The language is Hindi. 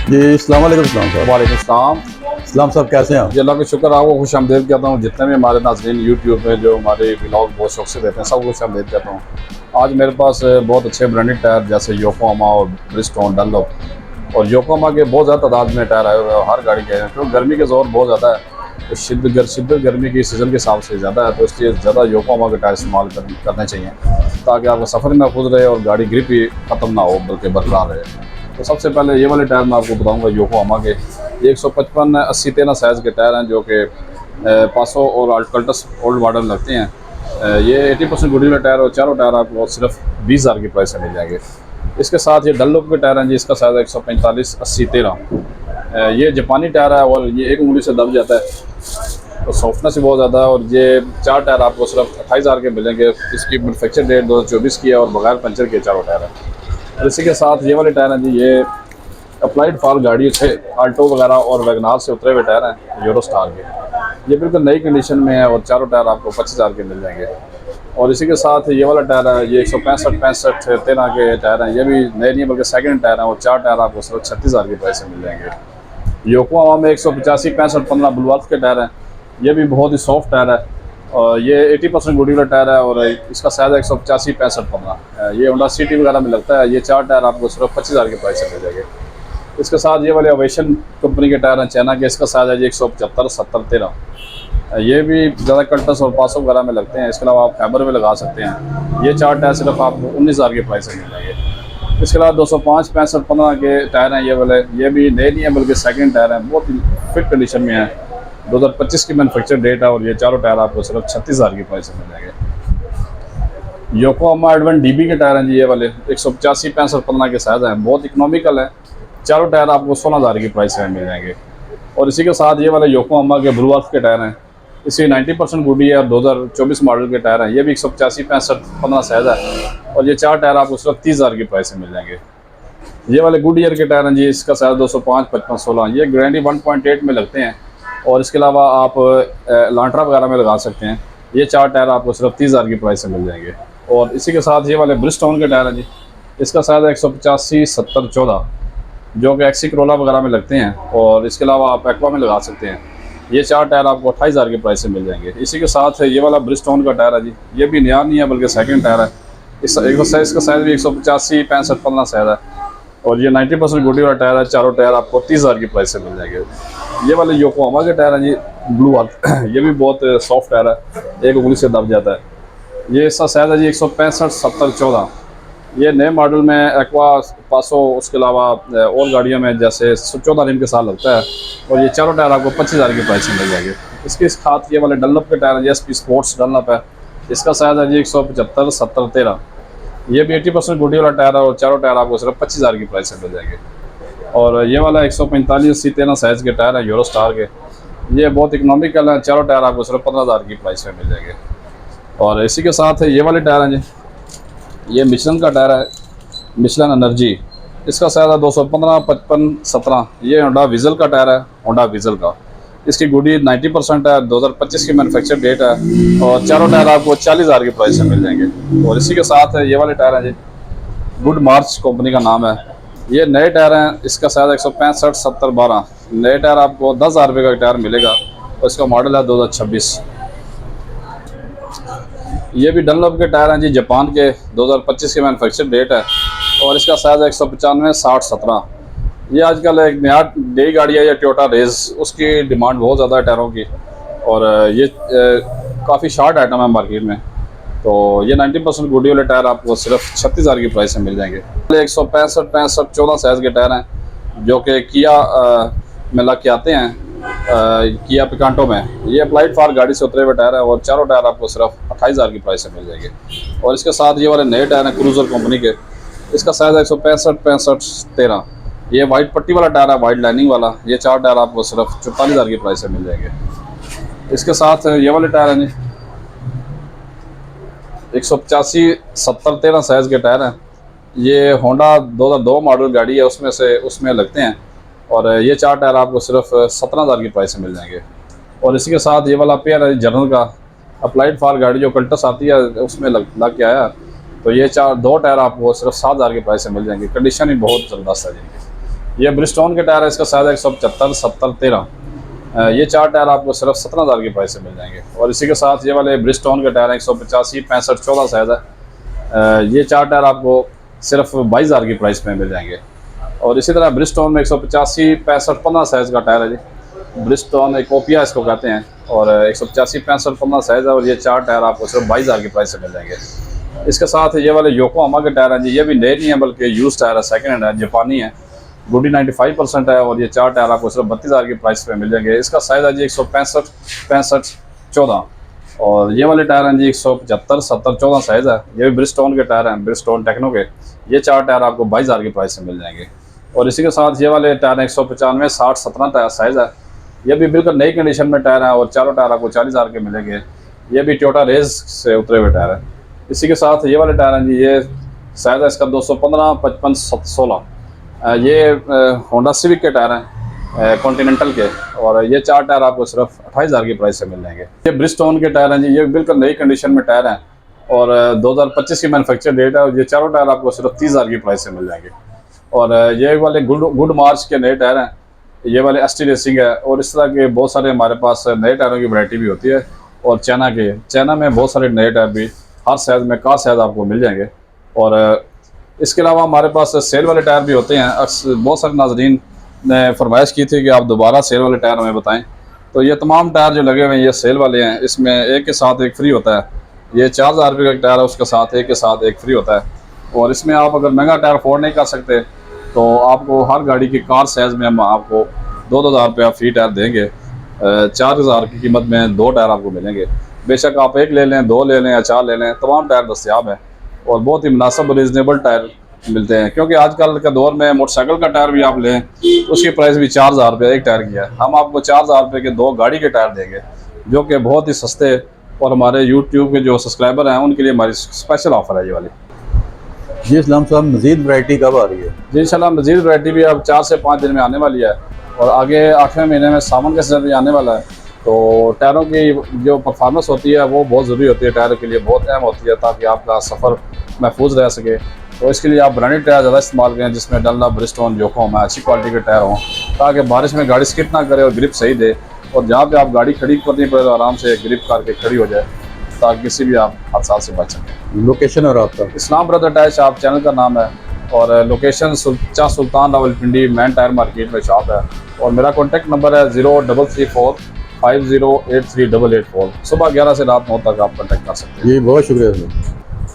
जी अस्सलाम वालेकुम इस्लाम साहब। वालेकुम सलाम। इस्लाम साहब कैसे हैं आप? जी अल्लाह का शुक्र, आपको खुश आमदीद कहता हूँ। जितने भी हमारे नाज़रीन यूट्यूब पे जो हमारे व्लॉग बहुत शौक से देते हैं, सबको खुश आमदीद कहता हूँ। आज मेरे पास बहुत अच्छे ब्रांडेड टायर जैसे योकोहामा और ब्रिजस्टोन, डनलोप और योकोहामा के बहुत ज़्यादा तादाद में टायर आए हुए हैं हर गाड़ी के हैं, क्योंकि गर्मी के ज़ोर बहुत ज़्यादा है। तो शिद्दत गर्मी की सीज़न के हिसाब से ज़्यादा है, तो इसलिए ज़्यादा योकोहामा के टायर इस्तेमाल करने चाहिए ताकि आपका सफ़र में महफूज रहे और गाड़ी ग्रिप ही ख़त्म ना हो बल्कि बरकरार रहे। तो सबसे पहले ये वाले टायर मैं आपको बताऊंगा योकोहामा के। ये 155 80-13 साइज़ के टायर हैं जो कि 500 और अल्टस ओल्ड मॉडल लगते हैं। ये 80% गुडी वाले टायर और चारों टायर आपको सिर्फ 20,000 की प्राइस से मिल जाएंगे। इसके साथ ये डनलोप के टायर हैं जी, इसका साइज़ है 145 80-13। ये जापानी टायर है और ये एक उंगली से दब जाता है, तो सॉफ्टनेस ही बहुत ज़्यादा है। और ये 4 टायर आपको सिर्फ 28,000 के मिलेंगे। इसकी मैनुफैक्चर डेट 2024 की है और बगैर पंचर के चारों टायर हैं। और इसी के साथ ये वाले टायर हैं जी, ये अप्लाइड फॉर गाड़ी से आल्टो वगैरह और वैगनार से उतरे हुए टायर हैं यूरो स्टार के। ये बिल्कुल नई कंडीशन में है और चारों टायर आपको 25,000 के मिल जाएंगे। और इसी के साथ ये वाला टायर है, ये 165-65-13 के टायर हैं। ये भी नए नहीं बल्कि सेकंड टायर हैं और 4 टायर आपको सिर्फ 36,000 के प्राइस से मिल जाएंगे। योकोहामा में 185-65-15 बुलवार्थ के टायर हैं। ये भी बहुत ही सॉफ्ट टायर है और ये 80% गुडी वाला टायर है और इसका साइज़ है 185-65-15। ये होंडा सिटी वगैरह में लगता है। ये 4 टायर आपको सिर्फ 25,000 के प्राइस से मिल जाएंगे। इसके साथ ये वाले ओवेशन कंपनी के टायर हैं चाइना के। इसका साइज़ है जी 175-70-13। ये भी ज़्यादा कल्टस और पासो वगैरह में लगते हैं। इसके अलावा आप फैबर में लगा सकते हैं। ये 4 टायर सिर्फ आपको 19,000 के प्राइस से मिल जाएंगे। इसके अलावा 205-65-15 के टायर हैं ये वाले। ये भी नए नहीं है बल्कि सेकंड टायर हैं, बहुत ही फिट कंडीशन में है। 2025 की मैनुफैक्चर डेट है और ये चारों टायर आपको सिर्फ 36,000 की प्राइस से मिल जाएंगे। योकोहामा एडवन डीबी के टायर हैं जी, ये वाले 185-65-15 के साइज़ हैं, बहुत इकोनॉमिकल है। चारों टायर आपको 16,000 की प्राइस में मिल जाएंगे। और इसी के साथ ये वाले योकोहामा के ब्लूवर्थ के टायर हैं। इसी 90% गुडी है और 2024 मॉडल के टायर हैं। ये भी 185-65-15 साइज़ है और ये 4 टायर आपको सिर्फ 30,000 की प्राइस में मिल जाएंगे। ये वाले गुडियर के टायर हैं जी, इसका साइज़ 205-55-16। ये गारंटी 1.8 में लगते हैं और इसके अलावा आप लांट्रा वगैरह में लगा सकते हैं। ये 4 टायर आपको सिर्फ 30,000 की प्राइस से मिल जाएंगे। और इसी के साथ ये वाले ब्रिजस्टोन के टायर हैं जी, इसका साइज़ है 185-70-14 जो कि एक्सी करोला वगैरह में लगते हैं और इसके अलावा आप एक्वा में लगा सकते हैं। ये 4 टायर आपको 28,000 की प्राइस से मिल जाएंगे। इसी के साथ ये वाला ब्रिजस्टोन का टायर है जी, ये भी नया नहीं है बल्कि सेकंड टायर है। इसका साइज़ भी 185-65-15 साइज़ है और ये 90% गुडी वाला टायर है। चारों टायर आपको 30,000 की प्राइस से मिल जाएंगे। ये वाले योकोहामा के टायर हैं जी, ब्लू वाले। ये भी बहुत सॉफ्ट टायर है, एक उंगली से दब जाता है। ये इसका साइज़ है जी 165-70-14। ये नए मॉडल में एक्वा, पासो, उसके अलावा और गाड़ियों में जैसे 14 रिम के साथ लगता है और ये चारों टायर आपको 25,000 की प्राइस में मिल जाएंगे। इसके साथ ये वाले डनलोप के टायर हैं जी, एसपी स्पोर्ट्स डनलोप है। इसका साइज़ है जी 175-70-13। ये भी 80% गुडी वाला टायर है और चारों टायर आपको सिर्फ 25,000 की प्राइस से मिल जाएंगे। और ये वाला 145-80-13 साइज़ के टायर हैं यूरो स्टार के। ये बहुत इकोनॉमिकल हैं, चारों टायर आपको सिर्फ 15,000 की प्राइस में मिल जाएंगे। और इसी के साथ ये वाले टायर हैं जी, ये मिशलन का टायर है, मिशलन एनर्जी। इसका साइज़ है 215-55-17। ये होंडा विज़ल का टायर है, होंडा विज़ल का। इसकी गुडी 90% है, 2025 की मैनुफैक्चर डेट है और चारों टायर आपको 40,000 की प्राइस से मिल जाएंगे। और इसी के साथ ये वाले टायर हैं जी, गुड मार्च कंपनी का नाम है। ये नए टायर हैं, इसका साइज़ 165-70-12। नए टायर आपको 10,000 रुपये का टायर मिलेगा और इसका मॉडल है 2026। ये भी डनलोप के टायर हैं जी, जापान के, 2025 की मैनुफैक्चर डेट है और इसका साइज़ है 195-60-17। ये आजकल एक नई गाड़ी है, ये टोयोटा रेस, उसकी डिमांड बहुत ज़्यादा है टायरों की और ये काफ़ी शार्ट आइटम है मार्केट में। तो ये 90% गुडी वाले टायर आपको सिर्फ 36,000 की प्राइस में मिल जाएंगे। 165-65-14 साइज़ के टायर हैं जो कि किया में लग के आते हैं, किया पिकांटो में। ये अप्लाइड फॉर गाड़ी से उतरे हुए टायर है और चारों टायर आपको सिर्फ 28,000 की प्राइस से मिल जाएंगे। और इसके साथ ये वाले नए टायर हैं क्रूज़र कंपनी के। इसका साइज़ है 165-65-13। ये वाइट पट्टी वाला टायर है, वाइट लाइनिंग वाला। ये 4 टायर आपको सिर्फ 44,000 की प्राइस से मिल जाएंगे। इसके साथ ये वाले टायर हैं जी, 185-70-13 साइज़ के टायर हैं। ये होंडा 2002 मॉडल गाड़ी है, उसमें लगते हैं और ये 4 टायर आपको सिर्फ 17,000 की प्राइस से मिल जाएंगे। और इसी के साथ ये वाला पेयर है जर्नल का, अप्लाइड फॉर गाड़ी जो कल्टस आती है उसमें लग के आया। तो ये 2 टायर आपको सिर्फ 7,000 की प्राइस से मिल जाएंगे। कंडीशन ही बहुत ज़बरदस्त है जी। ये ब्रिस्टोन के टायर है, इसका साइज़ है 175, 70, 13। ये 4 टायर आपको सिर्फ 17,000 की प्राइस से मिल जाएंगे। और इसी के साथ ये वाले ब्रिस्टोन के टायर हैं 185, 65, 14 साइज़ है। ये 4 टायर आपको सिर्फ 22,000 की प्राइस में मिल जाएंगे। और इसी तरह ब्रिस्टोन में 185, 65, 15 साइज़ का टायर है जी। ब्रिस्टोन एक ओपिया इसको कहते हैं, और 185, 65, 15 साइज़ है। और ये 4 टायर आपको सिर्फ 22,000 की प्राइस से मिल जाएंगे। इसके साथ ये वाले योकोहामा के टायर हैं जी, ये भी नए नहीं है बल्कि यूज़ टायर है, सेकेंड हैंड है, जापानी है, गुडी 95% है। और ये 4 टायर आपको सिर्फ 32,000 की प्राइस पे मिल जाएंगे। इसका साइज़ है जी 165, 65, 14। और ये वाले टायर हैं जी 175, 70, 14 साइज़ है। ये भी ब्रिस्टोन के टायर हैं, ब्रिस्टोन टेक्नो के। ये 4 टायर आपको 22,000 की प्राइस से मिल जाएंगे। और इसी के साथ ये वाले टायर हैं 195, 60, 17 टायर साइज़ है। ये भी बिल्कुल नई कंडीशन में टायर हैं, और चारों टायर आपको 40,000 के मिलेंगे। ये भी टोयोटा रेस से उतरे हुए टायर है। इसी के साथ ये वाले टायर हैं जी, ये साइज़ है इसका 215, 55, 16। ये होंडा सिविक के टायर हैं, कॉन्टिनेंटल के। और ये 4 टायर आपको सिर्फ 28,000 की प्राइस से मिल जाएंगे। ये ब्रिस्टोन के टायर हैं जी, ये बिल्कुल नई कंडीशन में टायर हैं, और 2025 की मैन्युफैक्चर डेट है। और ये चारों टायर आपको सिर्फ 30,000 की प्राइस से मिल जाएंगे। और ये वाले गुड मार्च के नए टायर हैं, ये वाले ST रेसिंग है। और इस तरह के बहुत सारे हमारे पास नए टायरों की वैरायटी भी होती है। और चाइना में बहुत सारे नए टायर भी हर साइज़ में, कार साइज़ आपको मिल जाएंगे। और इसके अलावा हमारे पास सेल वाले टायर भी होते हैं। बहुत सारे नाजरीन ने फरमाइश की थी कि आप दोबारा सेल वाले टायर हमें बताएं। तो ये तमाम टायर जो लगे हुए हैं ये सेल वाले हैं। इसमें एक के साथ एक फ्री होता है। ये 4,000 रुपये का टायर है, उसके साथ एक फ्री होता है। और इसमें आप अगर महंगा टायर अफोर्ड नहीं कर सकते तो आपको हर गाड़ी की कार साइज़ में हम आपको 2,000 रुपया फ्री टायर देंगे। 4,000 की कीमत में 2 टायर आपको मिलेंगे। बेशक आप 1 ले लें, 2 ले लें या 4 ले लें, तमाम टायर दस्तियाब हैं। और बहुत ही मुनासिब रीज़नेबल टायर मिलते हैं, क्योंकि आजकल के दौर में मोटरसाइकिल का टायर भी आप लें उसकी प्राइस भी 4,000 रुपये एक टायर की है। हम आपको 4,000 रुपये के 2 गाड़ी के टायर देंगे, जो कि बहुत ही सस्ते। और हमारे YouTube के जो सब्सक्राइबर हैं उनके लिए हमारी स्पेशल ऑफ़र है ये वाली। जी इस्लाम साहब, मज़ीद वैरायटी कब आ रही है? जी इंशाल्लाह मज़ीद वैरायटी भी अब 4 से 5 दिन में आने वाली है। और आगे 8वें महीने में सावन का सीजन भी आने वाला है। तो टायरों की जो परफॉर्मेंस होती है वो बहुत ज़रूरी होती है, टायरों के लिए बहुत अहम होती है, ताकि आपका सफ़र महफूज रह सके। तो इसके लिए आप ब्रांडेड टायर ज़्यादा इस्तेमाल करें, जिसमें डनलॉप, ब्रिस्टोन, योकोहामा अच्छी क्वालिटी के टायर हों, ताकि बारिश में गाड़ी स्किड ना करे और ग्रिप सही दे। और जहाँ पे आप गाड़ी खड़ी करनी पड़े तो आराम से ग्रिप करके खड़ी हो जाए, ताकि किसी भी आप हादसा से बच सकें। लोकेशन और आपका? इस्लाम ब्रदर टायर शॉप चैनल का नाम है। और लोकेशन सुल्तान रावलपिंडी मेन टायर मार्केट में शॉप है। और मेरा कॉन्टैक्ट नंबर है 0334 5083 884। सुबह 11 से रात 9 तक आप कॉन्टैक्ट कर सकते हैं। जी बहुत शुक्रिया।